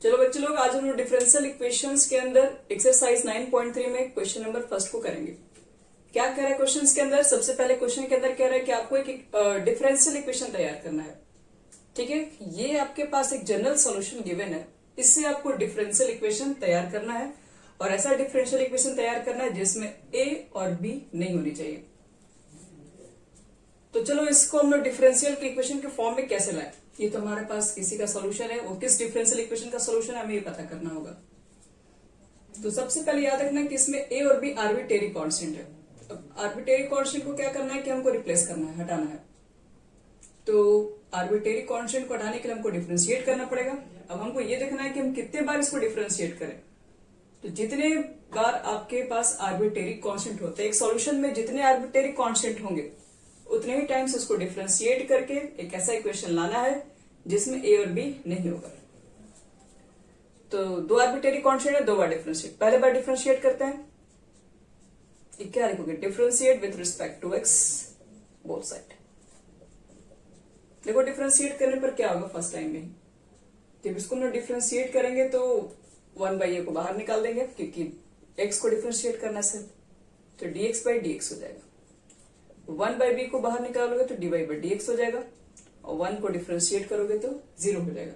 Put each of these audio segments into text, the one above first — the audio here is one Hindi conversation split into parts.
चलो बच्चे लोग, आज हम लोग डिफरेंशियल इक्वेशंस के अंदर एक्सरसाइज 9.3 में क्वेश्चन नंबर फर्स्ट को करेंगे। क्या कह रहा है क्वेश्चंस के अंदर? सबसे पहले क्वेश्चन के अंदर कह रहा है कि आपको एक डिफरेंशियल इक्वेशन तैयार करना है। ठीक है, ये आपके पास एक जनरल सॉल्यूशन गिवन है, इससे आपको डिफरेंशियल इक्वेशन तैयार करना है और ऐसा डिफरेंशियल इक्वेशन तैयार करना है जिसमें ए और बी नहीं होनी चाहिए। तो चलो इसको हम लोग डिफरेंशियल इक्वेशन के फॉर्म में कैसे लाए। ये तो हमारे पास किसी का सोल्यूशन है, वो किस डिफरेंशियल इक्वेशन का सोल्यूशन है हमें ये पता करना होगा। तो सबसे पहले याद रखना कि इसमें ए और बी आर्बिट्रेरी कांस्टेंट है। आर्बिट्रेरी कांस्टेंट को क्या करना है कि हमको रिप्लेस करना है, हटाना है। तो आर्बिट्रेरी कांस्टेंट को हटाने के लिए हमको डिफरेंशिएट करना पड़ेगा। अब हमको ये देखना है कि हम कितने बार इसको डिफरेंशिएट करें। तो जितने बार आपके पास आर्बिट्रेरी कांस्टेंट होते हैं, एक सॉल्यूशन में जितने आर्बिट्रेरी कांस्टेंट होंगे उतने ही टाइम्स उसको डिफरेंशिएट करके एक ऐसा इक्वेशन लाना है जिसमें ए और बी नहीं होगा। तो दो आर्बिट्रेरी कांस्टेंट है, दो बार डिफरेंशिएट। पहले बार डिफरेंशिएट करते हैं, क्या लिखोगे? Differentiate with respect to x both side. देखो डिफरेंशिएट करने पर क्या होगा फर्स्ट टाइम में, जब इसको हम डिफरेंशिएट करेंगे तो 1/a को बाहर निकाल देंगे क्योंकि x को डिफरेंशिएट करना है, तो dx/dx हो जाएगा। 1/b को बाहर निकालोगे तो dy/dx हो जाएगा और 1 को डिफरेंशिएट करोगे तो 0 हो जाएगा।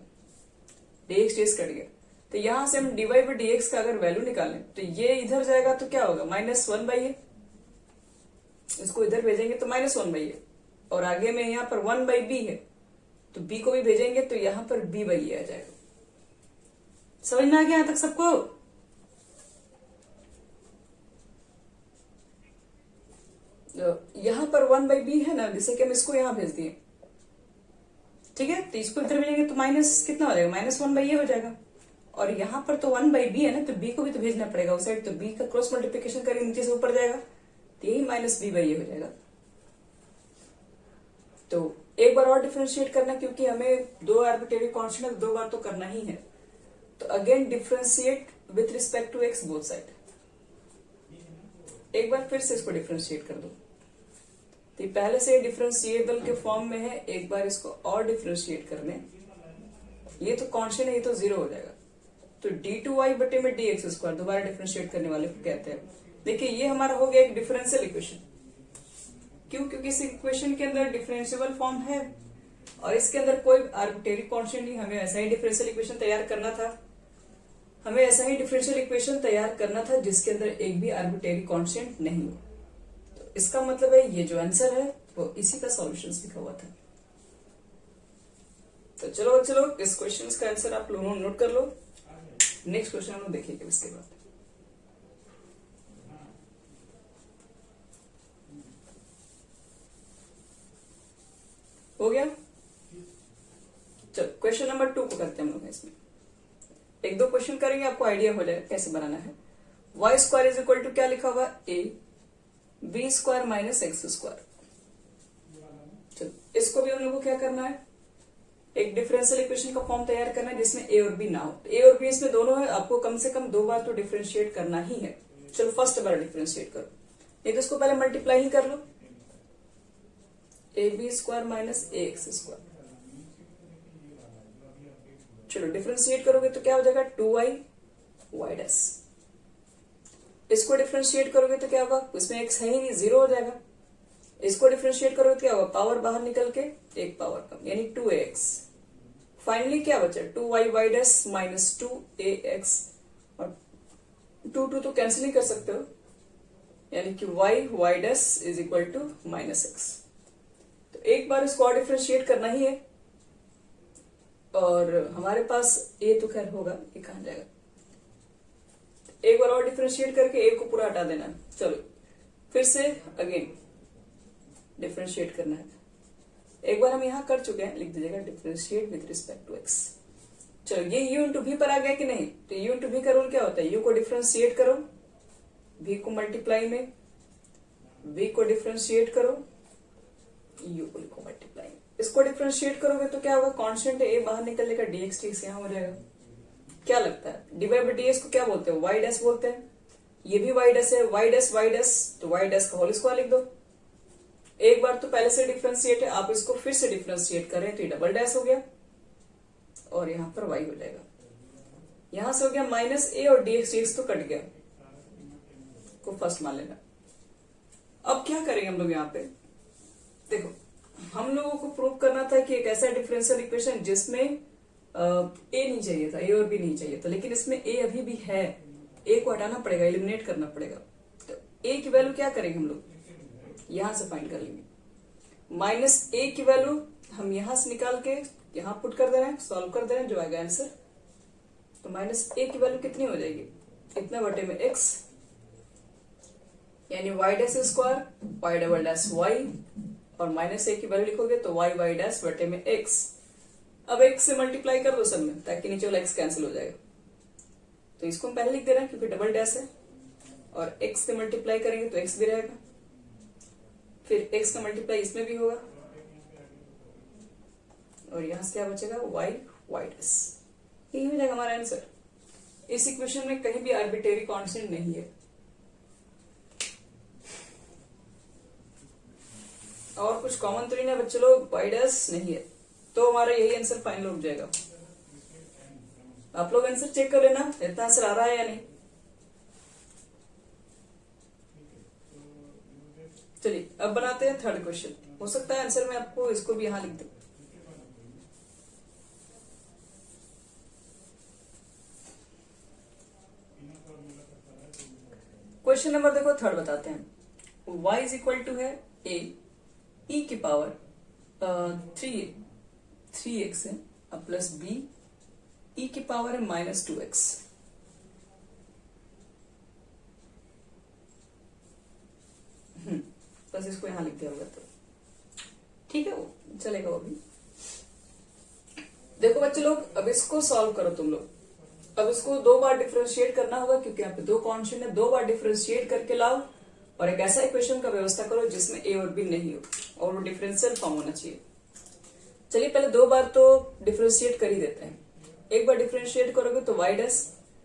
dx कट गया, तो यहां से हम dy/dx का अगर वैल्यू निकालें तो ये इधर जाएगा तो क्या होगा? -1/a। इसको इधर भेजेंगे तो -1/a और आगे में यहाँ पर 1/b है तो b को भी भेजेंगे तो यहाँ पर b/a आ जाएगा। समझ में आ गया यहां तक सबको? यहां पर 1/b है ना, जैसे कि हम इसको यहां भेज दिए, ठीक है, तो इसको इधर भेजेंगे तो माइनस कितना हो जाएगा? -1/a हो जाएगा। और यहां पर तो 1/b है ना, तो b को भी तो भेजना पड़ेगा उस साइड, तो b का क्रॉस मल्टीप्लिकेशन करेंगे नीचे से ऊपर जाएगा तो यही -b/a हो जाएगा। तो एक बार और डिफरेंशिएट करना क्योंकि हमें दो आर्बिट्रेरी कांस्टेंट दो बार तो करना ही है। तो again differentiate with respect to x both side. एक बार फिर से इसको डिफरेंशिएट कर दो, तो पहले से डिफरेंशिएबल के फॉर्म में है, एक बार इसको और डिफरेंशिएट कर लें। ये तो कांस्टेंट है, ये तो 0 हो जाएगा। तो d2y/dx² दोबारा डिफरेंशिएट करने वाले को कहते हैं। देखिए ये हमारा हो गया एक डिफरेंशियल इक्वेशन। क्यों? क्योंकि इस इक्वेशन के अंदर डिफरेंशिएबल फॉर्म है और इसके अंदर कोई आर्बिट्रेरी कांस्टेंट नहीं। हमें ऐसा ही डिफरेंशियल इक्वेशन तैयार करना था, हमें ऐसा ही डिफरेंशियल इक्वेशन तैयार करना था जिसके अंदर एक भी आर्बिट्रेरी कांस्टेंट नहीं हो। तो इसका मतलब है ये जो आंसर है वो इसी का सॉल्यूशन लिखा हुआ था। तो चलो इस क्वेश्चन का आंसर आप लोगों नोट कर लो। नेक्स्ट क्वेश्चन हम लोग देखेंगे इसके बाद। हो गया? चलो क्वेश्चन नंबर 2 को करते हैं हम लोग। इसमें एक दो क्वेश्चन करेंगे, आपको आइडिया हो जाएगा कैसे बनाना है। y² = क्या लिखा हुआ? a b² - x²। चलो इसको भी हम लोग को क्या करना है? एक डिफरेंशियल इक्वेशन का फॉर्म तैयार करना है जिसमें a और b ना हो। a और b इसमें दोनों है, आपको कम से कम दो बार तो डिफरेंशिएट करना ही है। चलो फर्स्ट बार डिफरेंशिएट करो, नहीं तो इसको पहले मल्टीप्लाई ही कर लो। ab² - ax²। चलो डिफरेंशिएट करोगे तो क्या हो जाएगा? 2y/y'। इसको डिफरेंशिएट करोगे तो क्या होगा? उसमें x है ही नहीं, 0 हो जाएगा। इसको डिफरेंशिएट करोगे तो क्या होगा? पावर बाहर निकल के एक पावर कम, यानी 2ax। फाइनली क्या बचा? 2y/y' - 2ax और 2 तो कैंसिल ही कर सकते हो, यानी कि y/y' = -x। तो एक बार इसको और डिफरेंशिएट करना ही है और हमारे पास a तो खैर होगा, ये कहां जाएगा? एक बार और डिफरेंशिएट करके a को पूरा हटा देना। चलो फिर से अगेन डिफरेंशिएट करना है। एक बार हम यहां कर चुके हैं, लिख दीजिएगा differentiate with respect to x। चलो ये u × v पर आ गया कि नहीं? तो u × v का रूल क्या होता है? u को डिफरेंशिएट करो, v को मल्टीप्लाई में, v को डिफरेंशिएट करो, u को लिखो मल्टीप्लाई। इसको डिफरेंशिएट करोगे तो क्या होगा? कांस्टेंट a बाहर निकलने का dx यहां हो जाएगा। क्या लगता है? dy/dx को क्या बोलते हैं? y' बोलते हैं। ये भी y' है, y' तो y' का होल स्क्वायर लिख दो। एक बार तो पहले से डिफरेंशिएट है, आप इसको फिर से डिफरेंशिएट करें तो ये डबल डैश हो गया और यहां पर y हो जाएगा। यहां से हो गया माइनस ए और dx तो कट गया, को फर्स्ट मान लेना। अब क्या करेंगे हम लोग यहाँ पे, देखो हम लोगों को प्रूव करना था कि एक ऐसा डिफरेंशियल इक्वेशन जिसमें ए नहीं चाहिए था, ए और बी नहीं चाहिए था, लेकिन इसमें ए अभी भी है, ए को हटाना पड़ेगा, एलिमिनेट करना पड़ेगा। तो ए की वैल्यू क्या करेंगे हम लोग, यहां से फाइंड कर लेंगे। माइनस ए की वैल्यू हम यहां से निकाल के यहां पुट कर दे रहे हैं, सॉल्व कर दे रहे हैं, जो आएगा आंसर। तो माइनस ए की वैल्यू कितनी हो जाएगी, इतना बटे में एक्स, यानी y dash square y double dash y, और माइनस ए की वैल्यू लिखोगे तो वाई वाई डैश बटे में एक्स। अब एक्स से मल्टीप्लाई कर दो सब में, ताकि नीचे वाला एक्स कैंसिल हो जाएगा। तो इसको हम पहले लिख दे रहे हैं क्योंकि डबल डैश है, और एक्स से मल्टीप्लाई करेंगे तो एक्स भी रहेगा, फिर एक्स का मल्टीप्लाई इसमें भी होगा, और यहां से क्या बचेगा, वाई वाई डैश। यही हो जाएगा हमारा आंसर। इस इक्वेशन में कहीं भी आर्बिट्रेरी कांस्टेंट नहीं है, और कुछ कॉमन तो नहीं है बच्चे लोग, वाई डैश नहीं है, तो हमारा यही आंसर फाइनल हो जाएगा। आप लोग आंसर चेक कर लेना, इतना आंसर आ रहा है या नहीं। चलिए अब बनाते हैं थर्ड क्वेश्चन। हो सकता है आंसर में आपको इसको भी यहां लिख दूं। क्वेश्चन नंबर देखो थर्ड बताते हैं। y इज इक्वल टू है a e की पावर 3x है अब प्लस b e की पावर है माइनस 2x। बस इसको यहां लिख दिया होगा तो ठीक है, वो चलेगा वो भी। देखो बच्चे लोग अब इसको सॉल्व करो तुम लोग। अब इसको दो बार डिफरेंशिएट करना होगा क्योंकि यहाँ पे दो कांस्टेंट है, दो बार डिफरेंशिएट करके लाओ और एक ऐसा इक्वेशन का व्यवस्था करो जिसमें ए और बी नहीं हो और वो डिफरेंशियल फॉर्म होना चाहिए। चलिए पहले दो बार तो डिफरेंशिएट कर ही देते हैं। एक बार डिफरेंशिएट करोगे तो वाई डैश,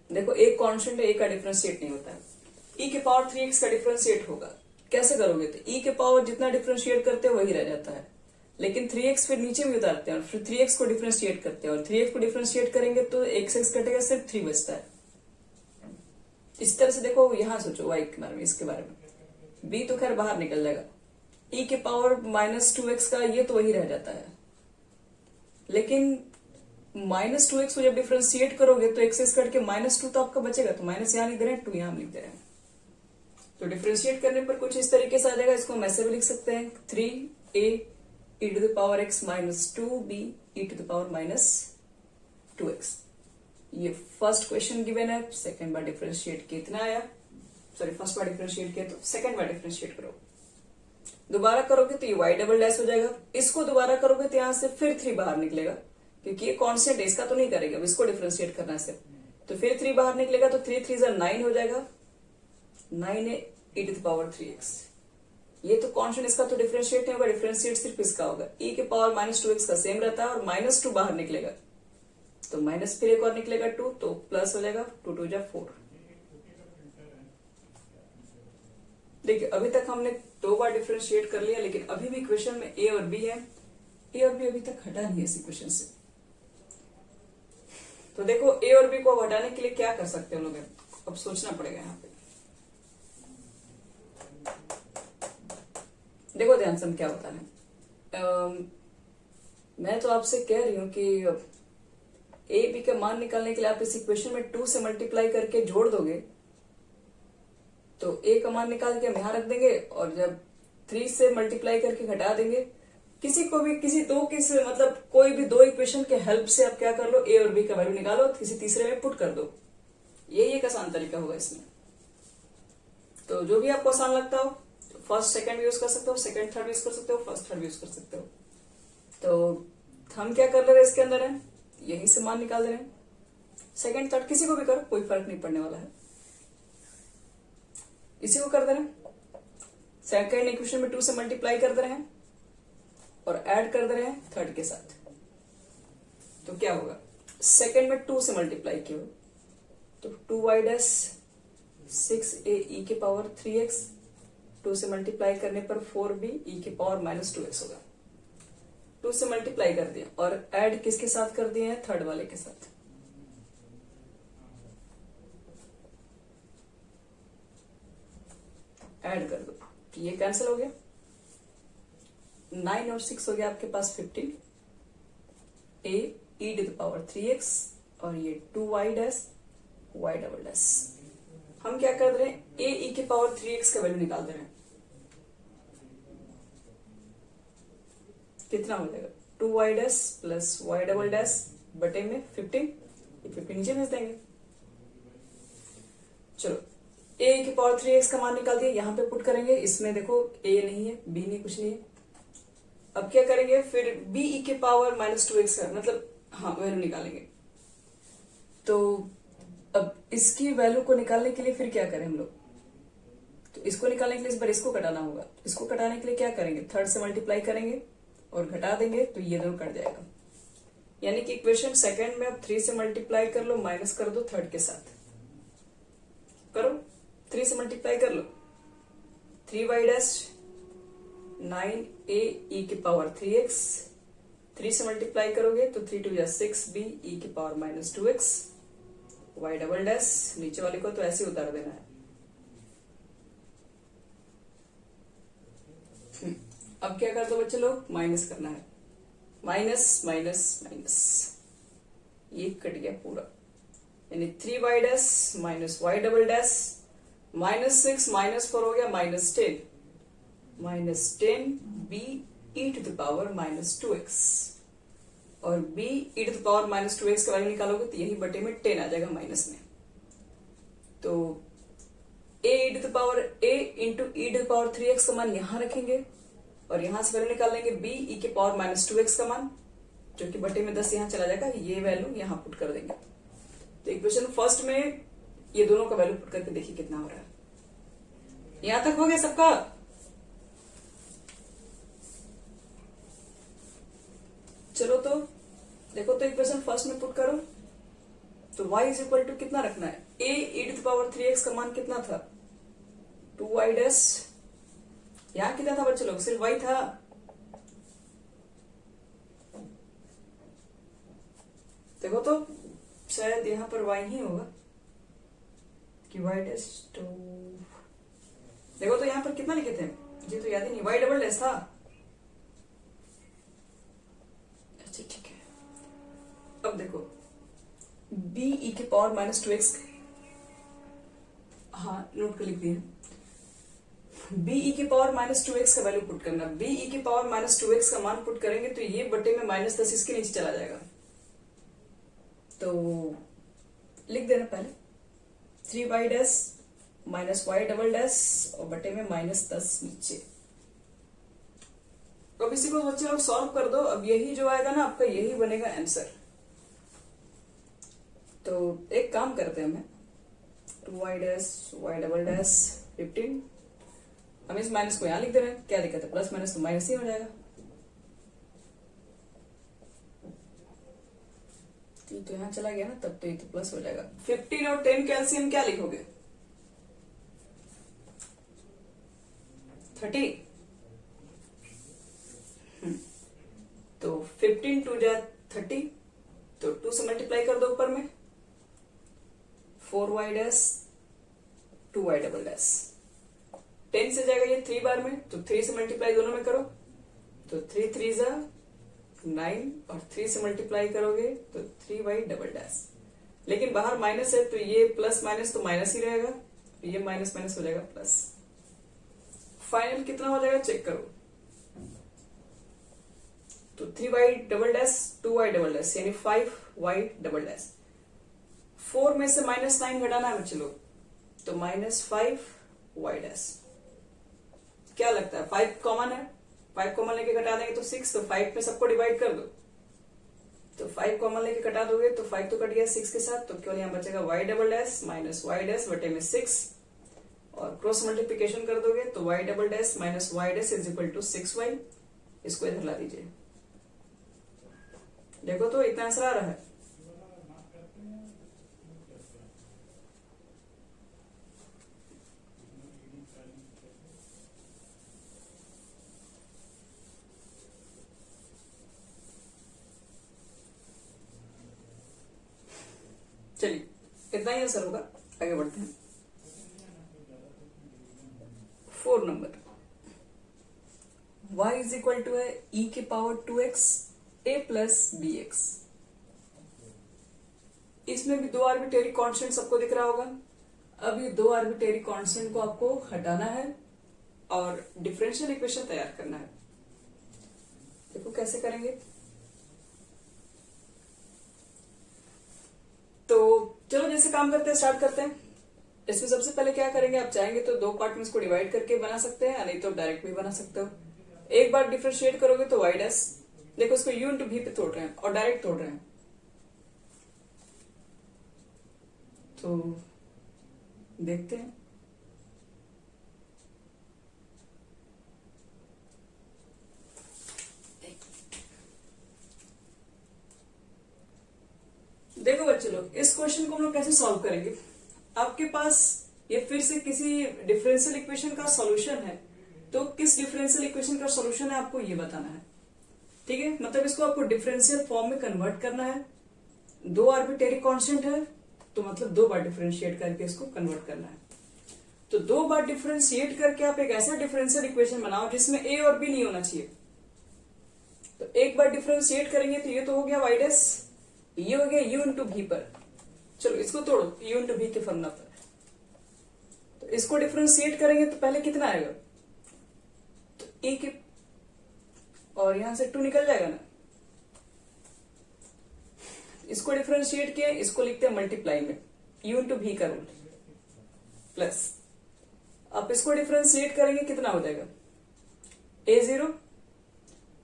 देखो एक कांस्टेंट है, ए का डिफरेंशिएट नहीं होता है, ई के पावर 3x का डिफरेंशिएट होगा। कैसे करोगे, तो ई के पावर जितना डिफरेंशिएट करते हैं वही रह जाता है, लेकिन 3x फिर नीचे भी उतारते हैं और फिर 3x को डिफरेंशिएट करते हैं और 3x को डिफरेंशिएट करेंगे तो x कटेगा, सिर्फ 3 बचता है। इस तरह से देखो यहां सोचो y के बारे में, इसके बारे में। b तो खैर बाहर निकल जाएगा, e के पावर माइनस 2x का ये तो वही रह जाता है, लेकिन माइनस 2x को जब डिफरेंशिएट करोगे तो x कट के माइनस 2 तो आपका बचेगा, तो माइनस यहां नहीं दे रहे हैं, 2 यहां लिख दे रहे हैं। तो डिफरेंशिएट करने पर कुछ इस तरीके से आ जाएगा। इसको हम ऐसे भी लिख सकते हैं 3a e to the power x minus 2b e to the power minus 2x। ये फर्स्ट क्वेश्चन गिवन है। सेकंड बार डिफरेंशिएट कितना आया, सॉरी फर्स्ट बार डिफरेंशिएट किया तो सेकंड बार डिफरेंशिएट करो, दोबारा करोगे तो ये y डबल डैश हो जाएगा। इसको दोबारा करोगे तो यहां से फिर 3 बाहर निकलेगा क्योंकि ये कांस्टेंट है, इसका तो नहीं करेगा, इसको डिफरेंशिएट करना है सिर्फ, तो फिर 3 बाहर निकलेगा तो 3 3 9 हो जाएगा, 9 है e to the power 3x। ये तो कांस्टेंट, इसका तो डिफरेंशिएट नहीं होगा, डिफरेंशिएट सिर्फ इसका होगा। e के पावर माइनस 2x का सेम रहता है और माइनस 2 बाहर निकलेगा तो माइनस फिर एक और निकलेगा 2 तो प्लस हो जाएगा, 2 2 जा 4। देखिए अभी तक हमने 2 बार डिफरेंशिएट कर लिया, लेकिन अभी भी इक्वेशन में a और b है, a और b अभी तक हटा नहीं है इस इक्वेशन से। तो देखो a और b को हटाने के लिए क्या कर सकते हैं लोग, अब सोचना पड़ेगा यहाँ पे। देखो ध्यान से क्या होता है, मैं तो आपसे कह रही हूं कि ए बी का मान निकालने के लिए आप इस इक्वेशन में 2 से मल्टीप्लाई करके जोड़ दोगे तो ए का मान निकाल के हम यहां रख देंगे, और जब 3 से मल्टीप्लाई करके घटा देंगे, किसी को भी मतलब कोई भी दो इक्वेशन के हेल्प से आप क्या कर लो, ए और बी का वैल्यू निकालो, किसी तीसरे में पुट कर दो। यही एक आसान तरीका होगा इसमें। तो जो भी आपको आसान लगता हो, फर्स्ट सेकंड यूज कर सकते हो, सेकंड थर्ड यूज कर सकते हो, फर्स्ट थर्ड यूज कर सकते हो। तो हम क्या कर ले रहे हैं, इसके अंदर है यही से मान निकाल दे रहे हैं, सेकंड थर्ड किसी को भी करो, कोई फर्क नहीं पड़ने वाला है, इसी को कर दे रहे हैं। सेकंड इक्वेशन में 2 से मल्टीप्लाई कर दे रहे हैं और ऐड कर दे रहे हैं थर्ड के साथ, तो क्या होगा, सेकंड में 2 से मल्टीप्लाई किया तो 2y डैश 6a e के पावर 3x, 2 से मल्टीप्लाई करने पर 4b e के पावर माइनस 2x होगा। 2 से मल्टीप्लाई कर दिया और ऐड किसके साथ कर दिए हैं, थर्ड वाले के साथ। ऐड कर दो तो ये कैंसिल हो गया, 9 और 6 हो गया आपके पास 15, ए ई टू द पावर 3x और ये 2y dash y double dash. हम क्या कर रहे हैं, ए ई के पावर 3x का वैल्यू निकाल दे रहे हैं, कितना हो जाएगा 2y dash plus y double dash बटे में 15, ये 15 नीचे भेज देंगे। चलो ए की पावर 3x का मान निकाल दिया, यहां पे पुट करेंगे, इसमें देखो a नहीं है b नहीं, कुछ नहीं है। अब क्या करेंगे, फिर b e के पावर -2x का मतलब हाँ वैल्यू निकालेंगे। तो अब इसकी वैल्यू को निकालने के लिए फिर क्या करें हम लोग, तो इसको निकालने के लिए इस बार इसको कटाना होगा। इसको कटाने के लिए क्या करेंगे, थर्ड से मल्टीप्लाई करेंगे और घटा देंगे तो ये दोनों कट जाएगा। यानी कि इक्वेशन सेकंड में अब 3 से मल्टीप्लाई कर लो, माइनस कर दो थर्ड के साथ, करो 3 से मल्टीप्लाई कर लो, 3y डैश 9a e के पावर 3x, 3 से मल्टीप्लाई करोगे तो 3 2 6b e के power -2x, y double dash, नीचे वाले को तो ऐसे ही उतार देना है। अब क्या कर दो बच्चे लोग, माइनस करना है, माइनस माइनस माइनस, ये कट गया पूरा, यानी 3y dash minus y double dash -6 -4 हो गया -10, -10 b e to the power -2x, और b e to the power -2x का वैल्यू निकालोगे तो यही बटे में 10 आ जाएगा माइनस में। तो a e to the power a into e to the power 3x का मान यहां रखेंगे और यहां से वैल्यू निकाल लेंगे b e के पावर -2x का मान, जो कि बटे में 10 यहां चला जाएगा, ये वैल्यू यहां पुट कर देंगे। तो इक्वेशन फर्स्ट में ये दोनों का वैल्यू पुट करके देखिए कितना हो रहा है। यहां तक हो गया सबका? चलो तो देखो, तो इक्वेशन फर्स्ट में पुट करो, तो y इज इक्वल टू कितना रखना है, a e to the power 3x का मान कितना था 2y डैश, यहां कितना था बच्चे लोग, सिर्फ y था, देखो तो शायद यहां पर y ही होगा कि y डैश, तो देखो तो यहां पर कितना लिखे थे, मुझे तो याद ही नहीं, y डबल डैश था। अच्छा ठीक है, अब देखो b e के पावर -2x, हाँ नोट कर लिख दिया, b e के पावर -2x का वैल्यू पुट करना, b e के पावर -2x का मान पुट करेंगे तो ये बटे में -10 इसके नीचे चला जाएगा, तो लिख देना पहले 3y dash -y double dash और बटे में -10 नीचे। अब इसी को बच्चे लोग सॉल्व कर दो, अब यही जो आएगा ना आपका यही बनेगा आंसर। तो एक काम करते हैं, हमें 2y dash y double dash 15, हम इस माइनस को यहां लिख दे रहे हैं, क्या दिक्कत है, प्लस माइनस तो माइनस ही हो जाएगा, तो यहां चला गया ना, तब तो ये तो प्लस हो जाएगा। 15 और 10 कैल्सियम क्या लिखोगे 30, तो 15 2 जा 30, तो 2 से मल्टीप्लाई कर दो ऊपर में, 4y dash 2y double dash, 10 से जाएगा ये 3 बार में, तो 3 से मल्टीप्लाई दोनों में करो, तो 3 3 जा 9 और 3 से मल्टीप्लाई करोगे तो 3y डबल डैश, लेकिन बाहर माइनस है तो ये प्लस माइनस तो माइनस ही रहेगा, तो ये माइनस माइनस हो जाएगा प्लस। फाइनल कितना हो जाएगा चेक करो, तो 3y double dash 2y double dash यानी 5y डबल डैश, 4 में से -9 घटाना है बच्चे लोग, तो -5y डैश, क्या लगता है 5 कॉमन है, 5 कॉमन लेके घटा देंगे तो 6, तो 5 में सबको डिवाइड कर दो, तो 5 कॉमन लेके घटा दोगे तो 5 तो कट गया 6 के साथ, तो केवल यहां बचेगा y double dash -y dash बटे में 6, और क्रॉस मल्टीप्लिकेशन कर दोगे तो y double dash -y dash is equal to 6y, इसको इधर ला दीजिए, देखो तो इतना आंसर आ रहा है। चलिए इतना ही आंसर होगा, आगे बढ़ते हैं। 4 number y is equal to है e के power 2x a plus b x. इसमें भी दो आर्बिट्रेरी कांस्टेंट सबको दिख रहा होगा। अब ये दो आर्बिट्रेरी कांस्टेंट को आपको हटाना है और डिफरेंशियल इक्वेशन तैयार करना है। देखो कैसे करेंगे। तो चलो जैसे काम करते हैं स्टार्ट करते हैं। इसमें सबसे पहले क्या करेंगे, आप चाहेंगे तो दो पार्ट में इसको डिवाइड करके बना सकते हैं, नहीं तो डायरेक्ट भी बना सकते हो। एक बार डिफरेंशिएट करोगे तो y डैश, देखो इसको u इंटू भी पे तोड़ रहे हैं और डायरेक्ट तोड़ रहे हैं, तो देखते हैं। देखो बच्चे लोग, इस क्वेश्चन को हम लोग कैसे सॉल्व करेंगे। आपके पास ये फिर से किसी डिफरेंशियल इक्वेशन का सॉल्यूशन है, तो किस डिफरेंशियल इक्वेशन का सॉल्यूशन है आपको ये बताना है। ठीक है, मतलब इसको आपको डिफरेंशियल फॉर्म में कन्वर्ट करना है। दो आर्बिट्रेरी कांस्टेंट है, तो मतलब दो बार डिफरेंशिएट करके इसको कन्वर्ट करना है। तो दो बार डिफरेंशिएट करके आप एक ऐसा डिफरेंशियल इक्वेशन बनाओ जिसमें a और b नहीं होना चाहिए। तो एक बार डिफरेंशिएट करेंगे तो ये तो हो गया y डैश, ये हो गया u इंटू भी पर। चलो इसको तोड़ो u इंटू भी के फॉर्मूला पर। तो इसको डिफरेंशिएट करेंगे तो पहले कितना आएगा, तो a के, और यहां से 2 निकल जाएगा ना। इसको डिफरेंशिएट किया, इसको लिखते हैं मल्टीप्लाई में u इंटू भी का रूट प्लस। आप इसको डिफरेंशिएट करेंगे कितना हो जाएगा, a0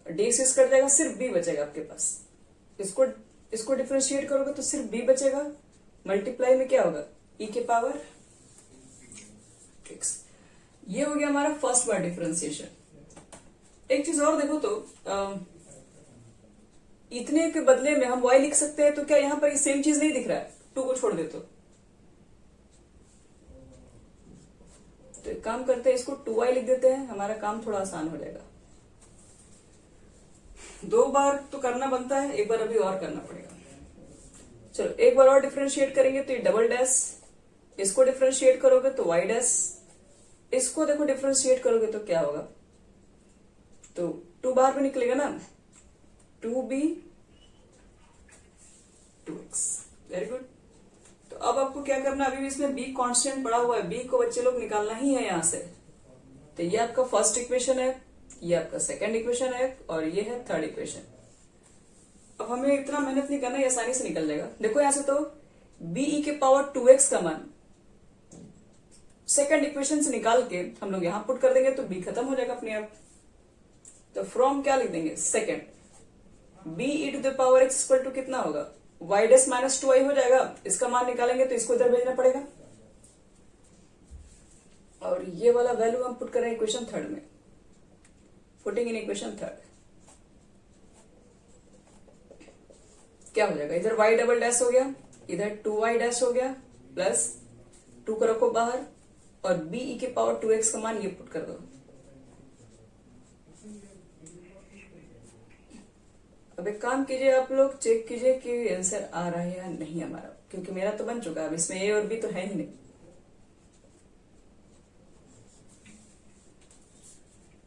d से कट जाएगा, सिर्फ b बचेगा आपके पास। इसको डिफरेंशिएट करोगे तो सिर्फ b बचेगा, मल्टीप्लाई में क्या होगा e के पावर x। ये हो गया हमारा फर्स्ट बार डिफरेंशिएशन। एक चीज और देखो तो इतने के बदले में हम y लिख सकते हैं, तो क्या यहां पर ये सेम चीज नहीं दिख रहा है, 2 को छोड़ दे तो एक काम करते हैं, इसको 2y लिख देते हैं, हमारा काम थोड़ा आसान हो जाएगा। दो बार तो करना बनता है, एक बार अभी और करना पड़ेगा। चलो एक बार और डिफरेंशिएट करेंगे तो ये डबल डैश, इसको डिफरेंशिएट करोगे तो y डैश, इसको देखो डिफरेंशिएट करोगे तो क्या होगा, तो 2 बाहर में निकलेगा ना, 2b 2x। Very good. तो अब आपको क्या करना है, अभी भी इसमें b कांस्टेंट पड़ा हुआ है, b को बच्चे लोग निकालना ही है यहां से। तो ये आपका फर्स्ट इक्वेशन है, ये आपका सेकंड इक्वेशन है, और ये है थर्ड इक्वेशन। अब हमें इतना मेहनत नहीं करना, ये आसानी से निकल जाएगा। देखो यहां से तो b e के पावर 2x का मान सेकंड इक्वेशन से निकाल के हम लोग यहां पुट कर देंगे तो b खत्म हो जाएगा अपने आप। तो फ्रॉम क्या लिख देंगे, second b e to the power x equal to कितना होगा, y डैश माइनस 2y हो जाएगा। इसका मान निकालेंगे तो इसको इधर भेजना पड़ेगा, और ये वाला वैल्यू हम पुट करें इक्वेशन थर्ड में, पुटिंग इन इक्वेशन थर्ड। क्या हो जाएगा, इधर y डबल डैश हो गया, इधर 2y डैश हो गया, प्लस 2 को रखो बाहर, और b e के पावर 2x का मान ये पुट कर दो। अब एक काम कीजिए, आप लोग चेक कीजिए कि आंसर आ रहा है या नहीं हमारा, क्योंकि मेरा तो बन चुका है। अब इसमें a और b तो है ही नहीं।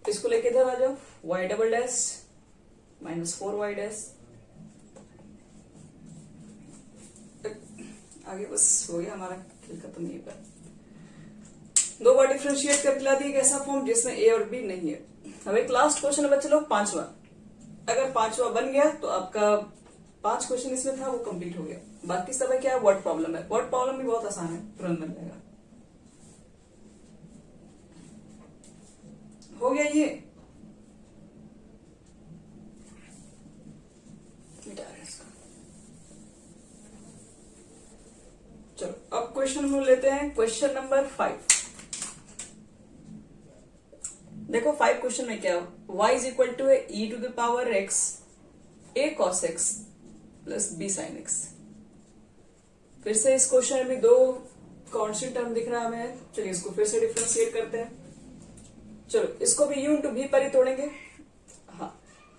इसको लेके इधर आ जाओ, y double dash minus 4y dash, आगे बस हो गया हमारा खेल खत्म। नहीं पर दो बार डिफरेंशिएट करके ला दिया ऐसा फॉर्म जिसमें a और b नहीं है। अब एक लास्ट क्वेश्चन है बच्चे लोग, 5वां। अगर 5वां बन गया तो आपका 5 क्वेश्चन इसमें था वो कंप्लीट हो गया। बाकी सब है क्या, वर्ड प्रॉब्लम है। वर्ड प्रॉब्लम भी बहुत आसान है, तुरंत बन जाएगा। हो गया ये, मिटा रहे इसको। चलो अब क्वेश्चन हम लेते हैं, क्वेश्चन नंबर 5। देखो 5 क्वेश्चन में क्या, y is equal to e to the power x a cos x plus b sin x। फिर से इस क्वेश्चन में भी दो कांस्टेंट टर्म दिख रहा है हमें। चलिए इसको फिर से डिफरेंशिएट करते हैं। चलो इसको भी u इंटू भी पर ही तोड़ेंगे। हाँ,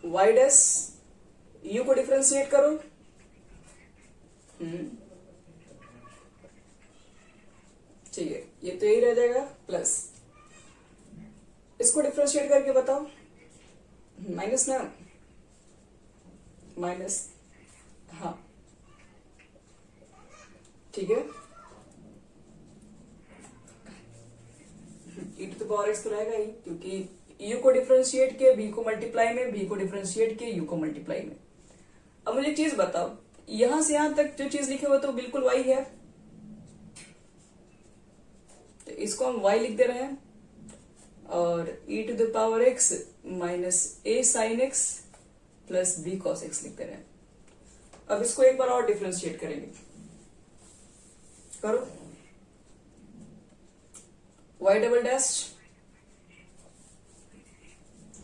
y डैश u को डिफरेंशिएट करो, ठीक है, ये तो यही रह जाएगा, प्लस इसको डिफ्रेंशिएट करके बताओ। माइनस ना, माइनस, हाँ ठीक है। e to the power x तो रहेगा ही, क्योंकि u को डिफ्रेंशिएट किया v को मल्टीप्लाई में, v को डिफ्रेंशिएट किया u को मल्टीप्लाई में। अब मुझे एक चीज बताओ, यहां से यहां तक जो चीज लिखे हुआ तो बिल्कुल y है, तो इसको हम y लिख दे रहे हैं, और e to the power x minus a sine x plus b cos x लिख दे रहे हैं। अब इसको एक बार और डिफ्रेंशिएट करेंगे, करो। y डबल डैश,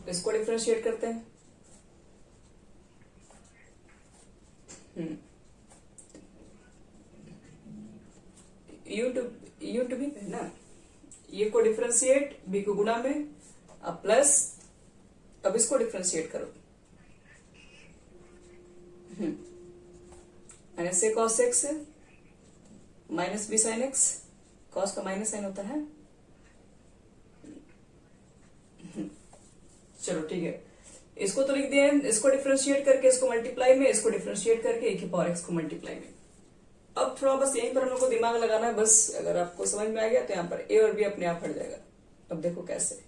इसको डिफ्रेंशिएट करते हैं। यू टू बी है ना, ये को डिफ्रेंशिएट b को गुणा में, अब प्लस, अब इसको डिफ्रेंशिएट करो, minus a cos x minus b sine x, cos का माइनस साइन होता है। चलो ठीक है, इसको तो लिख दिया है, इसको डिफ्रेंशिएट करके इसको मल्टीप्लाई में, इसको डिफ्रेंशिएट करके e की पावर x को मल्टीप्लाई में। अब थोड़ा बस यहीं पर हम लोग को दिमाग लगाना है, बस अगर आपको समझ में आ गया तो यहाँ पर a और b अपने आप हट जाएगा। अब देखो कैसे,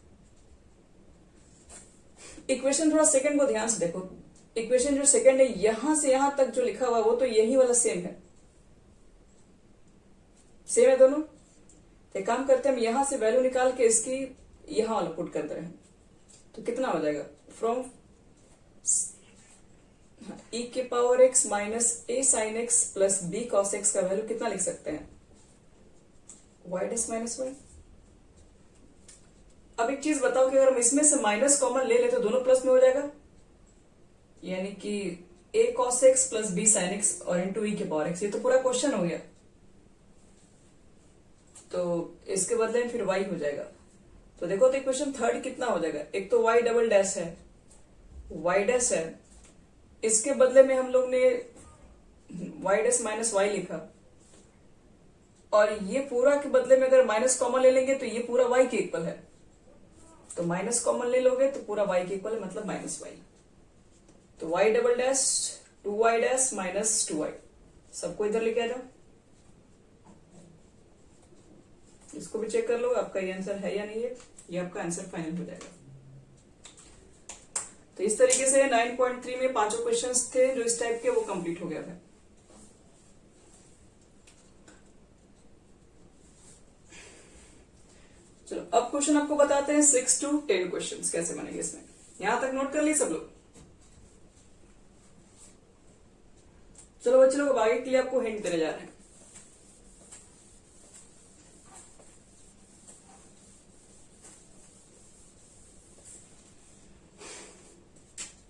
इक्वेशन थोड़ा सेकंड को ध्यान से देखो। इक्वेशन जो सेकंड है, यहां से यहां तक जो लिखा हुआ वो तो यही वाला सेम है, सेम है दोनों। तो एक काम करते हैं, हम यहां से वैल्यू निकाल के इसकी यहां वाला पुट कर दे रहे हैं, तो कितना हो जाएगा, फ्रॉम e के power x minus a sine x plus b cos x का वैल्यू कितना लिख सकते हैं, y डैश माइनस y। अब एक चीज बताओ कि अगर हम इसमें से माइनस कॉमन ले ले तो दोनों प्लस में हो जाएगा, यानी कि a cos x plus b sine x और इंटू e के पावर x, ये तो पूरा क्वेश्चन हो गया। तो इसके बदले में फिर y हो जाएगा। तो देखो तो इक्वेशन थर्ड कितना हो जाएगा, एक तो y डबल डैश है, y डैश है, इसके बदले में हम लोग ने y डैश माइनस y लिखा, और ये पूरा के बदले में अगर माइनस कॉमन ले लेंगे तो ये पूरा y के इक्वल है, तो माइनस कॉमन ले लोगे तो पूरा y के इक्वल है, मतलब माइनस y। तो y double dash 2y dash minus 2y, सबको इधर लेके आ जाओ। इसको भी चेक कर लो आपका ये आंसर है या नहीं है, ये आपका आंसर फाइनल हो जाएगा। तो इस तरीके से 9.3 में पांचों क्वेश्चंस थे जो इस टाइप के, वो कंप्लीट हो गया था। चलो अब क्वेश्चन आपको बताते हैं 6 to 10 क्वेश्चंस कैसे बनेंगे इसमें। यहां तक नोट कर ली सब लोग। चलो बच्चे लोग, आगे के लिए आपको हिंट देने जा रहे हैं।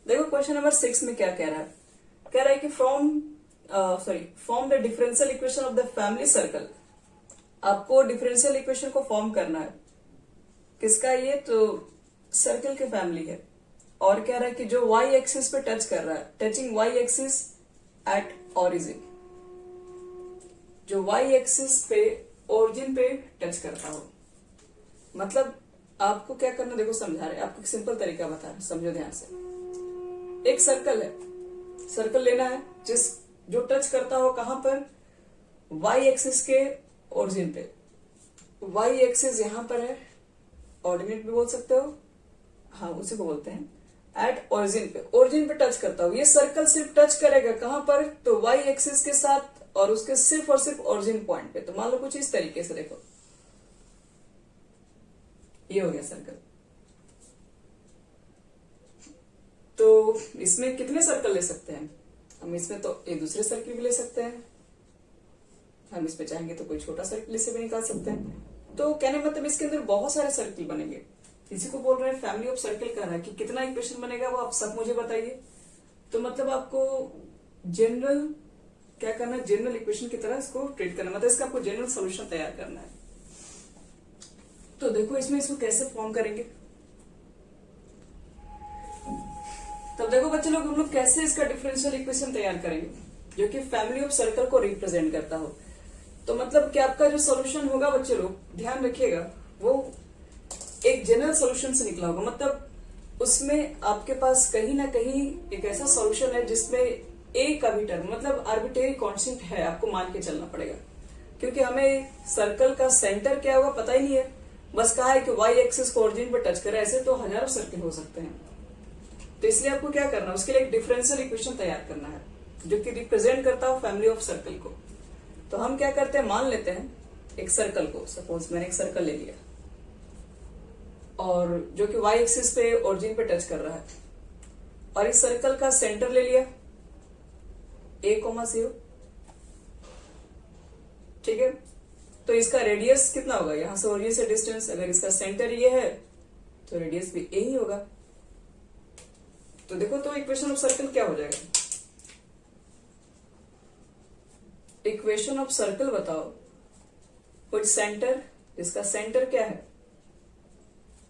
देखो क्वेश्चन नंबर 6 में क्या कह रहा है, कह रहा है कि form the differential equation of the family circle. आपको डिफरेंशियल इक्वेशन को फॉर्म करना है, किसका, ये तो सर्कल के फैमिली है। और कह रहा है कि जो y एक्सिस पे टच कर रहा है, touching y axis at origin, जो y एक्सिस पे ओरिजिन पे टच करता हो। मतलब आपको क्या करना, देखो समझा रहे, आपको एक सिंपल तरीका बता रहे, समझो ध्यान से। एक सर्कल है, सर्कल लेना है जो टच करता हो कहां पर, y एक्सिस के ओरिजिन पे। y एक्सिस यहां पर है, ऑर्डिनेट भी बोल सकते हो, हाँ उसी को बोलते हैं, एट ओरिजिन पे, ओरिजिन पे टच करता हो। ये सर्कल सिर्फ टच करेगा कहां पर, तो y एक्सिस के साथ, और उसके सिर्फ और सिर्फ ओरिजिन पॉइंट पे। तो मान लो कुछ इस तरीके से, देखो ये हो गया सर्कल। तो इसमें कितने सर्कल ले सकते हैं हम, इसमें तो एक दूसरे सर्कल भी ले सकते हैं, हम इसमें चाहेंगे तो कोई छोटा सर्कल इसे भी निकाल सकते हैं। तो कहने मतलब इसके अंदर बहुत सारे सर्कल बनेंगे। इसी को बोल रहे हैं फैमिली ऑफ सर्कल। कर रहा है कि कितना इक्वेशन बनेगा वो आप सब मुझे बताइए। तो मतलब आपको जनरल क्या करना है, जनरल इक्वेशन की तरह इसको ट्रीट करना, मतलब इसका आपको जनरल सोल्यूशन तैयार करना है। तो देखो इसमें इसको कैसे फॉर्म करेंगे। तब देखो बच्चे लोग, हम लोग कैसे इसका डिफरेंशियल इक्वेशन तैयार करेंगे जो कि फैमिली ऑफ सर्कल को रिप्रेजेंट करता हो। तो मतलब कि आपका जो सॉल्यूशन होगा बच्चे लोग ध्यान रखिएगा, वो एक जनरल सॉल्यूशन से निकला होगा, मतलब उसमें आपके पास कहीं ना कहीं एक ऐसा सॉल्यूशन है जिसमें ए का भी टर्म मतलब आर्बिट्रेरी कांस्टेंट है, आपको मान के चलना पड़ेगा, क्योंकि हमें सर्कल का सेंटर क्या होगा पता ही नहीं है। बस कहा है कि वाई एक्सिस को ओरिजिन पर टच करे, ऐसे तो हजारों सर्किल हो सकते हैं। तो इसलिए आपको क्या करना है, उसके लिए एक डिफरेंशियल इक्वेशन तैयार करना है जो कि रिप्रेजेंट करता हो फैमिली ऑफ सर्कल को। तो हम क्या करते हैं, मान लेते हैं एक सर्कल को, सपोज मैंने एक सर्कल ले लिया और जो कि वाई एक्सिस पे ओरिजिन पे टच कर रहा है, और इस सर्कल का सेंटर ले लिया a,0, ठीक है। तो इसका रेडियस कितना होगा, यहां से ओरिजिन से डिस्टेंस, अगर इसका सेंटर ये है तो रेडियस भी a ही होगा। तो देखो तो इक्वेशन ऑफ सर्कल क्या हो जाएगा, इक्वेशन ऑफ सर्कल बताओ, कुछ सेंटर, इसका सेंटर क्या है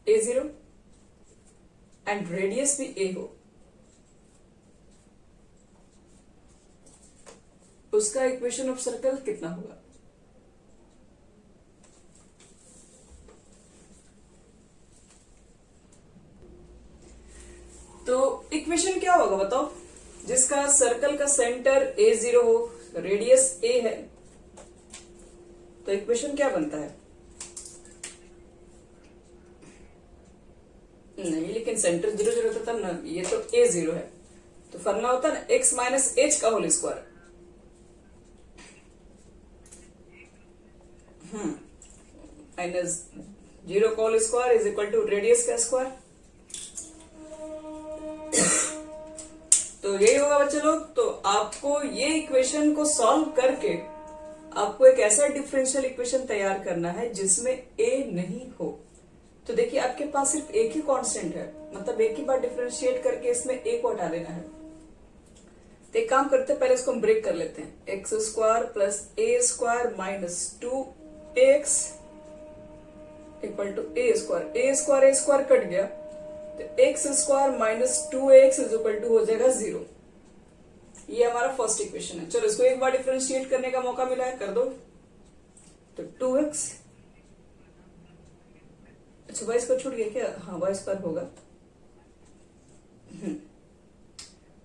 a0 एंड रेडियस भी a हो, उसका इक्वेशन ऑफ सर्कल कितना होगा। तो इक्वेशन क्या होगा बताओ, जिसका सर्कल का सेंटर a0 हो, रेडियस a है, तो इक्वेशन क्या बनता है, नहीं लेकिन सेंटर 0 था तब ना, ये तो a0 है, तो फॉर्मूला होता है ना x माइनस एच का होल स्क्वायर। माइनस 0 का whole square is equal to radius का स्क्वायर। तो यही होगा बच्चे लोग। तो आपको ये इक्वेशन को सॉल्व करके आपको एक ऐसा डिफरेंशियल इक्वेशन तैयार करना है जिसमें a नहीं हो। तो देखिए आपके पास सिर्फ एक ही कांस्टेंट है, मतलब एक ही बार डिफरेंशिएट करके इसमें a को हटा देना है। तो एक काम करते हैं, पहले इसको हम ब्रेक कर लेते हैं, x square plus a square minus 2x equal to a square cut गया, तो x square minus 2x is equal to हो जाएगा 0। ये हमारा फर्स्ट इक्वेशन है। चलो इसको एक बार डिफरेंशिएट करने का मौका मिला है, कर दो। तो 2x, अच्छा वाई स्क्वायर छूट गया क्या, हाँ वाई स्क्वायर होगा।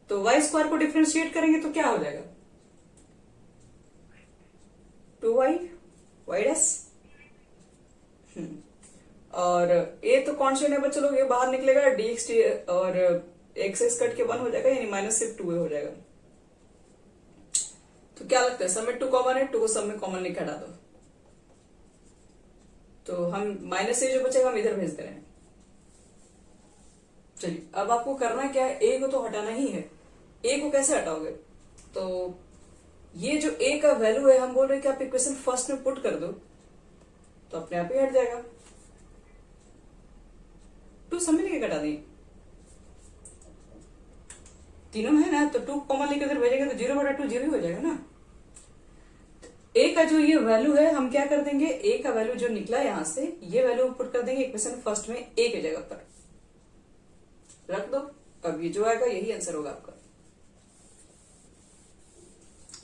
तो वाई स्क्वायर को डिफरेंशिएट करेंगे तो क्या हो जाएगा, 2y वाई डैश, और a तो कांस्टेंट है बच्चों लोग, ये बाहर निकलेगा dx और एक्स कट के 1 हो जाएगा, यानी माइनस सिर्फ 2 हो जाएगा। तो क्या लगता है, सब में 2 कॉमन है, 2 को सब में कॉमन लेके हटा दो, तो हम माइनस से जो बचेगा हम इधर भेज दे रहे हैं। चलिए अब आपको करना क्या है, a को तो हटाना ही है। a को कैसे हटाओगे, तो ये जो a का वैल्यू है हम बोल रहे हैं कि आप इक्वेशन फर्स्ट में पुट कर दो तो अपने आप ही हट जाएगा। 2 सब में लेके घटा दिए, तीनों में है ना, तो 2 कॉमन लेके उधर भेजेंगे तो 0/2 0 ही हो जाएगा ना। a का जो ये वैल्यू है हम क्या कर देंगे, a का वैल्यू जो निकला यहां से, ये वैल्यू पुट कर देंगे इक्वेशन फर्स्ट में a की जगह पर रख दो। अब ये जो आएगा यही आंसर होगा आपका।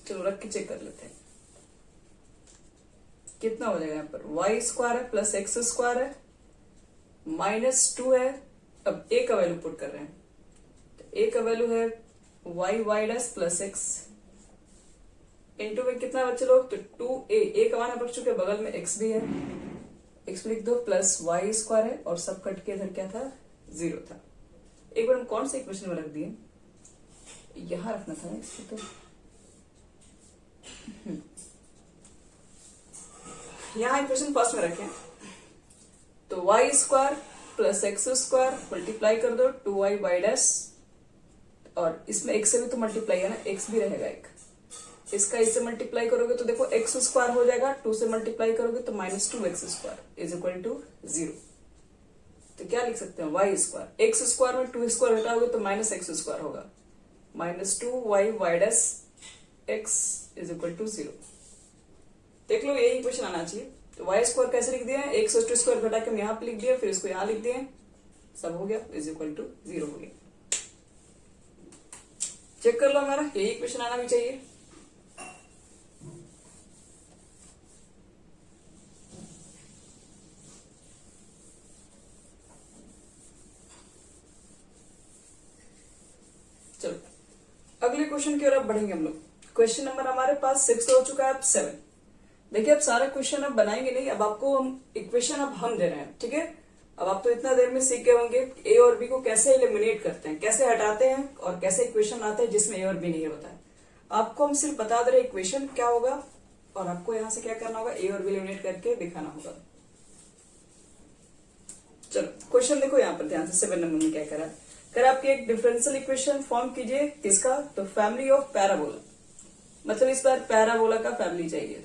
चलो रख के चेक कर लेते हैं कितना हो जाएगा। यहाँ पर वाई स्क्वायर है प्लस एक्स स्क्वायर है माइनस 2 है। अब a का वैल्यू पुट कर रहे हैं, तो a का वैल्यू है y dash plus x into में कितना बच्चे लोग, तो 2a का मान पड़ चुके, बगल में x भी है, x लिख दो प्लस वाई स्क्वायर है और सब कट के इधर क्या था 0 था। एक बार हम कौन से इक्वेशन में रख दिए, यहां रखना था ना इसको, तो यहां इक्वेशन फर्स्ट में रखें, तो y square plus x square multiply कर दो 2y वाई डैश, और इसमें x से भी तो मल्टीप्लाई है ना, x भी रहेगा एक, इसका इससे मल्टीप्लाई करोगे तो देखो एक्स स्क्वायर हो जाएगा, 2 से मल्टीप्लाई करोगे तो minus 2x square is equal to 0। तो क्या लिख सकते हैं, वाई स्क्वायर, एक्स स्क्वायर में 2 स्क्वायर हटाओगे तो माइनस एक्स स्क्वायर होगा, minus 2y y dash x is equal to 0। देख लो यही इक्वेशन आना चाहिए। तो वाई स्क्वायर कैसे लिख दिया, एक्स और 2 स्क्वायर घटा के हम यहाँ पे लिख दिया, फिर इसको यहाँ लिख दिए, सब हो गया, इज इक्वल टू 0 हो गया। चेक कर लो, हमारा यही इक्वेशन आना भी चाहिए। क्वेश्चन की ओर अब बढ़ेंगे हम लोग। क्वेश्चन नंबर हमारे पास 6 हो चुका है, अब 7। देखिए अब सारा क्वेश्चन अब बनाएंगे नहीं, अब आपको हम इक्वेशन अब हम दे रहे हैं, ठीक है। अब आप तो इतना देर में सीख गए होंगे ए और बी को कैसे एलिमिनेट करते हैं, कैसे हटाते हैं और कैसे इक्वेशन आते हैं जिसमें ए और बी नहीं होता है। आपको हम सिर्फ बता दे रहे इक्वेशन क्या होगा और आपको यहां से क्या करना होगा, ए और बी एलिमिनेट करके दिखाना होगा। चलो क्वेश्चन देखो यहाँ पर ध्यान से, 7 नंबर में क्या करा है। कर आपकी एक डिफरेंशियल इक्वेशन फॉर्म कीजिए, किसका, तो फैमिली ऑफ पैराबोला, मतलब इस बार पैराबोला का फैमिली चाहिए।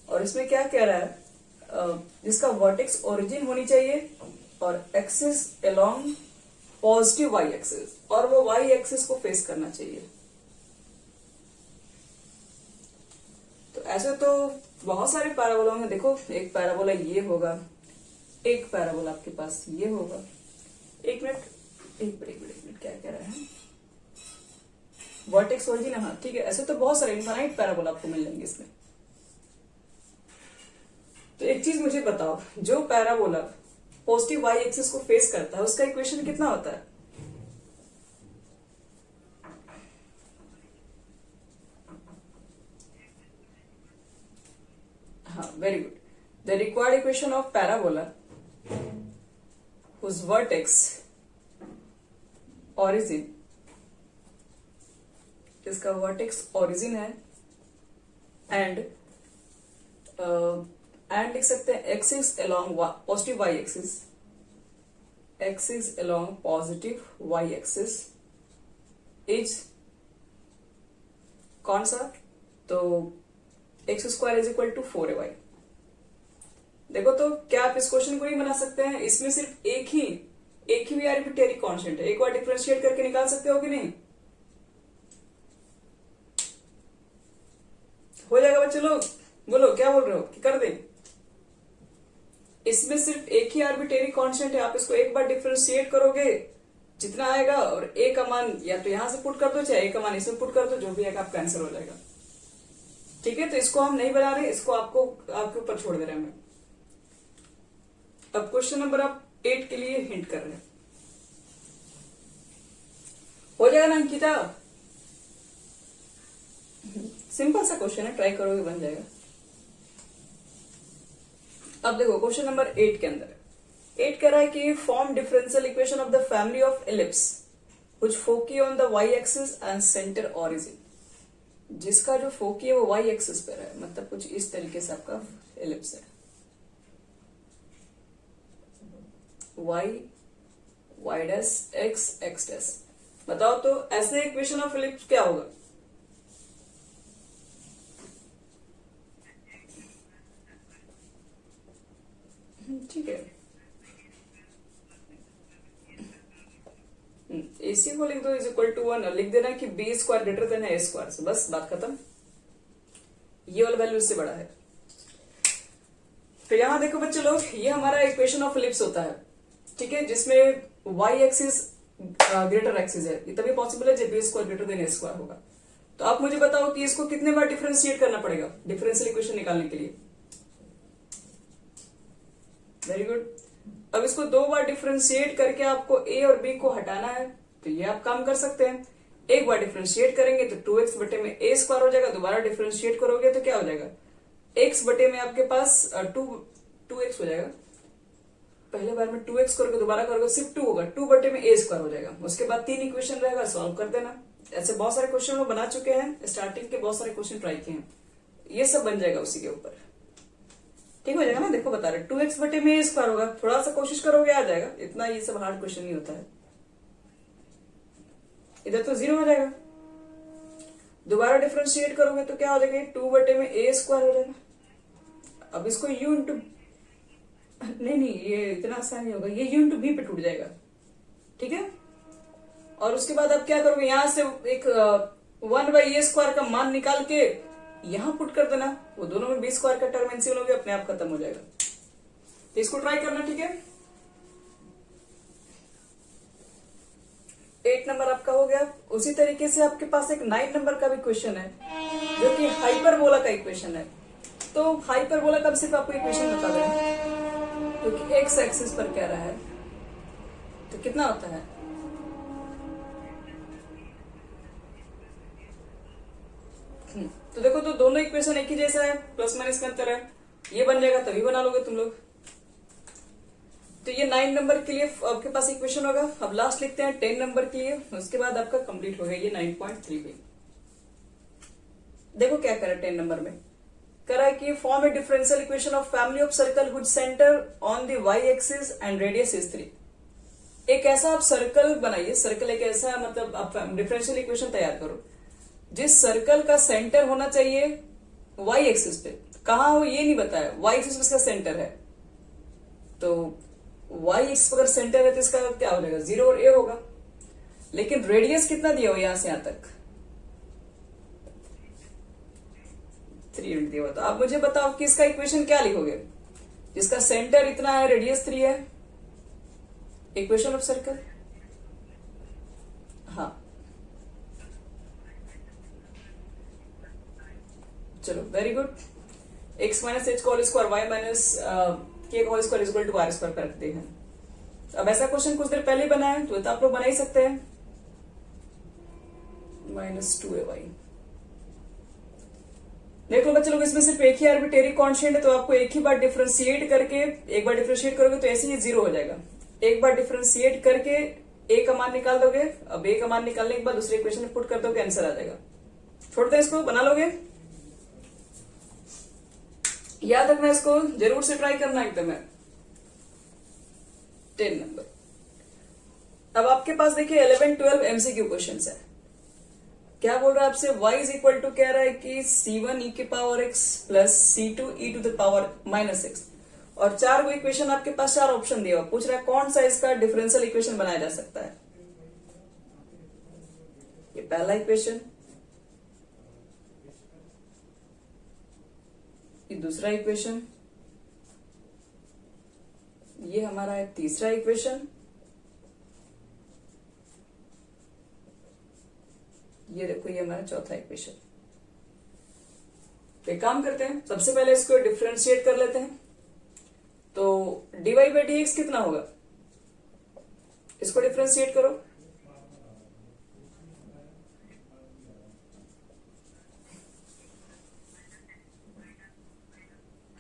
और इसमें क्या कह रहा है, जिसका वर्टेक्स ओरिजिन होनी चाहिए और axis along positive y axis, और वो वाई एक्सिस को फेस करना चाहिए। तो ऐसे तो बहुत सारे पैराबोला होंगे। देखो एक पैराबोला ये होगा, एक पैराबोला आपके पास ये होगा। एक मिनट क्या कह रहा है, वर्टेक्स ओरिजिन, हाँ ठीक है। ऐसे तो बहुत सारे इनफाइनाइट पैराबोला आपको मिल जाएंगे इसमें। तो एक चीज मुझे बताओ, जो पैराबोला पॉजिटिव वाई एक्सिस को फेस करता है उसका इक्वेशन कितना होता है? हाँ very good. The required equation of parabola whose vertex origin, इसका वर्टेक्स ओरिजिन है एंड लिख सकते हैं axis along positive y axis, axis along positive y axis is कौन सा, तो x square is equal to 4ay। देखो तो क्या आप इस क्वेश्चन को नहीं बना सकते हैं, इसमें सिर्फ एक ही भी आर्बिट्रेरी कांस्टेंट है, एक बार डिफरेंशिएट करके निकाल सकते हो कि नहीं? हो जाएगा बच्चे लोग, बोलो क्या बोल रहे हो कि कर दे? इसमें सिर्फ एक ही आर्बिट्रेरी कांस्टेंट है, आप इसको एक बार डिफरेंशिएट करोगे जितना आएगा और ए का मान या तो यहां से पुट कर दो चाहे ए का मान इसमें पुट कर दो, जो भी आएगा आपका आंसर हो जाएगा। ठीक है, तो इसको हम नहीं बना रहे, इसको आपको आपके ऊपर छोड़ दे रहे हैं मैं। अब क्वेश्चन नंबर आप 8 के लिए हिंट कर रहे हैं, हो जाएगा ना अंकिता? सिंपल सा क्वेश्चन है, ट्राई करोगे बन जाएगा। अब देखो क्वेश्चन नंबर 8 के अंदर 8 कह रहा है कि form differential equation of the family of ellipse which foci on the y axis and centre origin. जिसका जो फोकी है वो वाई एक्सिस पर है, मतलब कुछ इस तरीके से आपका एलिप्स है, y डैश x डैश। बताओ तो ऐसे इक्वेशन ऑफ एलिप्स क्या होगा? ठीक है, AC को लिख दो इज इक्वल टू 1 और लिख देना कि b स्क्वायर ग्रेटर देन है a स्क्वायर से, बस बात खत्म। ये वाला वैल्यू इससे बड़ा है। तो यहां देखो बच्चे लोग, ये हमारा इक्वेशन ऑफ एलिप्स होता है, ठीक है, जिसमें y एक्सिस ग्रेटर एक्सिस है। ये तभी पॉसिबल है जब बी स्क्वायर ग्रेटर देन ए स्क्वायर होगा। तो आप मुझे बताओ कि इसको कितने बार डिफरेंशिएट करना पड़ेगा डिफरेंशियल इक्वेशन निकालने के लिए? Very good. अब इसको 2 बार डिफरेंशिएट करके आपको ए और बी को हटाना है, तो ये आप काम कर सकते हैं। एक बार डिफरेंशिएट करेंगे तो 2x बटे में ए स्क्वायर हो जाएगा, दोबारा डिफरेंशिएट करोगे तो क्या हो जाएगा, x बटे में आपके पास 2x हो जाएगा। पहले बार में 2x करोगे, दोबारा करोगे सिर्फ 2 होगा, 2 बटे में a स्क्वायर हो जाएगा। उसके बाद 3 इक्वेशन रहेगा, सॉल्व कर देना। ऐसे बहुत सारे क्वेश्चन वो बना चुके हैं, स्टार्टिंग के बहुत सारे क्वेश्चन ट्राई किए हैं, ये सब बन जाएगा उसी के ऊपर। ठीक हो जाएगा ना? देखो बता रहे 2x बटे में a स्क्वायर होगा, थोड़ा सा कोशिश करोगे आ जाएगा, इतना ये सब हार्ड क्वेश्चन नहीं होता है। इधर तो 0 हो जाएगा, दोबारा डिफरेंशिएट करोगे तो क्या हो जाएगा, 2 बटे में a स्क्वायर हो जाएगा। अब इसको u इंटू नहीं ये इतना आसान नहीं होगा, ये u इंटू v पे टूट जाएगा, ठीक है। और उसके बाद अब क्या करोगे, यहां से एक 1/a स्क्वायर का मान निकाल के यहां पुट कर देना, वो दोनों में b स्क्वायर का टर्म एनसीएल हो गया, अपने आप खत्म हो जाएगा। तो इसको ट्राई करना, ठीक है। 8 नंबर आपका हो गया। उसी तरीके से आपके पास एक 9 नंबर का भी क्वेश्चन है जो कि हाइपरबोला का इक्वेशन है। तो हाइपरबोला का सिर्फ आपको इक्वेशन बता दें, क्योंकि एक्स एक्सिस पर कह रहा है तो कितना होता है, तो देखो तो दोनों इक्वेशन एक ही जैसा है, प्लस माइनस का अंतर है, ये बन जाएगा तभी बना लोगे तुम लोग। तो ये 9 नंबर के लिए आपके पास इक्वेशन होगा। अब लास्ट लिखते हैं 10 नंबर के लिए, उसके बाद आपका कंप्लीट हो गया ये 9.3 पे। देखो क्या करा 10 नंबर में, करा है कि form a differential equation of family of circle which centre on the y axis and radius is 3। एक ऐसा आप सर्कल बनाइए, सर्कल एक ऐसा मतलब आप डिफरेंशियल इक्वेशन तैयार करो जिस सर्कल का सेंटर होना चाहिए वाई एक्सिस पे। कहां हो ये नहीं बताया, वाई एक्सिस पे इसका सेंटर है, तो वाई एक्सिस अगर सेंटर है तो इसका क्या हो जाएगा 0 और ए होगा। लेकिन रेडियस कितना दिया हो यहां से यहां तक 3 यूनिट दिया हुआ। तो आप मुझे बताओ कि इसका इक्वेशन क्या लिखोगे, जिसका सेंटर इतना है रेडियस 3 है, इक्वेशन ऑफ सर्कल। हाँ चलो very good. x minus h का whole square y minus k का whole square is equal to r square कर रखते हैं। अब ऐसा क्वेश्चन कुछ देर पहले बना है तो आप लोग बना ही सकते हैं। -2ay देख लो बच्चे लोग, इसमें सिर्फ एक ही आर्बिट्रेरी कांस्टेंट है, तो आपको एक ही बार डिफरेंशिएट करके, एक बार डिफरेंशिएट करोगे तो ऐसे ही 0 हो जाएगा। एक बार डिफरेंशिएट करके ए का मान निकाल दोगे, अब ए का मान निकालने के बाद दूसरे इक्वेशन में पुट कर दोगे, आंसर आ जाएगा। छोड़ते हैं इसको, बना लोगे। याद रखना इसको, जरूर से ट्राई करना एकदम है। 10 नंबर। अब आपके पास देखिए 11, 12 एमसीक्यू क्वेश्चन है। क्या बोल रहा है आपसे, y इज इक्वल टू कह रहा है कि c1 e के power x plus c2 e to the power minus x, और 4 को इक्वेशन आपके पास 4 ऑप्शन दिया हुआ, पूछ रहा है कौन सा इसका डिफरेंशियल इक्वेशन बनाया जा सकता है। ये पहला इक्वेशन, ये दूसरा इक्वेशन, ये हमारा है तीसरा इक्वेशन, ये देखो ये हमारा चौथा इक्वेशन। एक काम करते हैं, सबसे पहले इसको डिफरेंशिएट कर लेते हैं। तो dy बाई dx कितना होगा, इसको डिफरेंशिएट करो।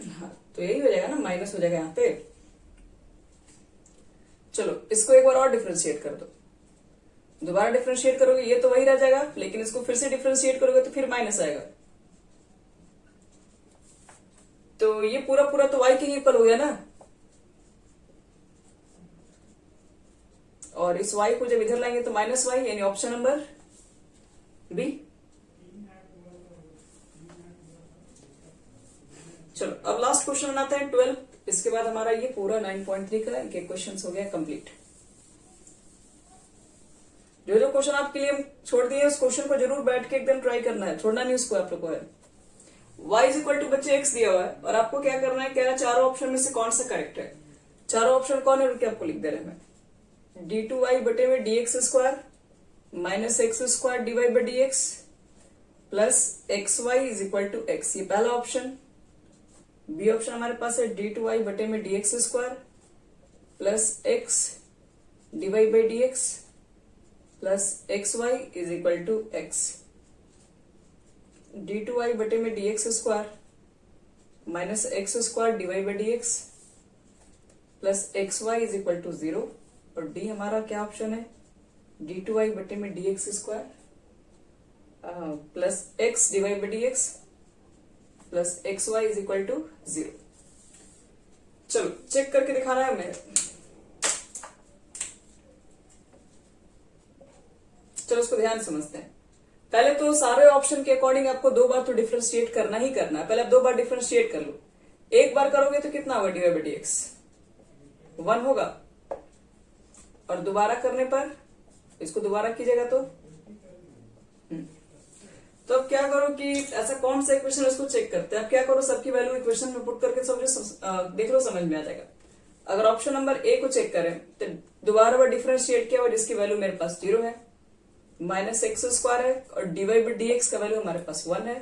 हाँ तो यही हो जाएगा ना, माइनस हो जाएगा यहां पे। चलो इसको एक बार और डिफरेंशिएट कर दो, दोबारा डिफरेंशिएट करोगे ये तो वही रह जाएगा, लेकिन इसको फिर से डिफरेंशिएट करोगे तो फिर माइनस आएगा। तो ये पूरा पूरा तो y के इक्वल हो गया ना, और इस y को जब इधर लाएंगे तो माइनस y, यानी ऑप्शन नंबर बी। चलो अब लास्ट क्वेश्चन बनाते हैं 12। इसके बाद हमारा ये पूरा 9.3 का एक क्वेश्चन हो गया कंप्लीट। जो जो क्वेश्चन आपके लिए छोड़ दिए उस क्वेश्चन को जरूर बैठ के एकदम ट्राई करना है, छोड़ना नहीं उसको आप लोग को है। y इज इक्वल टू बच्चे x दिया हुआ है, और आपको क्या करना है, कह रहा है चारों ऑप्शन में से कौन सा करेक्ट है। चारों ऑप्शन कौन है, आपको लिख दे रहे हैं। d2y बटे में dx square minus x square divide by dx plus xy is equal to x, ये पहला ऑप्शन। बी ऑप्शन हमारे पास है d2y बटे में dx square plus x divide by dx plus xy is equal to x। d2y बटे में dx square minus x square divide by dx plus xy is equal to 0, और d हमारा क्या ऑप्शन है, d2y बटे में dx square plus x divide by dx plus xy is equal to 0। चलो चेक करके दिखाना है हमें। चलो उसको ध्यान समझते हैं। पहले तो सारे ऑप्शन के अकॉर्डिंग आपको 2 बार तो डिफरेंशिएट करना ही करना है। पहले आप 2 बार डिफरेंशिएट कर लो। एक बार करोगे तो कितना होगा, डिवाइड बाई dx 1 होगा, और दोबारा करने पर इसको दोबारा कीजिएगा तो अब क्या करो कि ऐसा कौन सा इक्वेशन है उसको चेक करते हैं। अब क्या करो, सबकी वैल्यू इक्वेशन में पुट करके समझो, देख लो समझ में आ जाएगा। अगर ऑप्शन नंबर ए को चेक करें तो दोबारा बार डिफरेंशिएट किया और जिसकी वैल्यू मेरे पास 0 है, माइनस एक्स स्क्वायर है, और डिवाइड बाई dx का वैल्यू हमारे पास 1 है,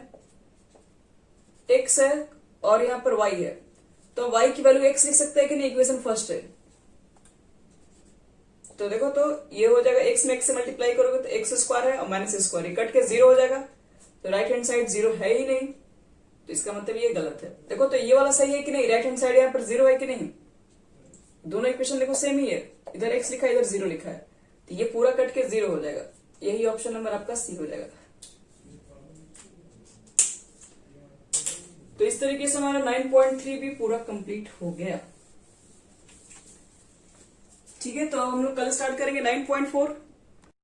x है और यहाँ पर y है, तो y की वैल्यू x लिख सकते हैं कि नहीं, इक्वेशन फर्स्ट है। तो देखो तो ये हो जाएगा, x में x से मल्टीप्लाई करोगे तो एक्स स्क्वायर है और माइनस स्क्वायर कट के 0 हो जाएगा, तो राइट हैंड साइड 0 है ही नहीं, तो इसका मतलब ये गलत है। देखो तो ये वाला सही है कि नहीं, राइट हैंड साइड यहाँ पर 0 है कि नहीं, दोनों इक्वेशन देखो सेम ही है, इधर x लिखा है इधर 0 लिखा है, तो ये पूरा कट के 0 हो जाएगा, यही ऑप्शन नंबर आपका सी हो जाएगा। तो इस तरीके से हमारा 9.3 भी पूरा कंप्लीट हो गया। ठीक है, तो हम लोग कल स्टार्ट करेंगे 9.4।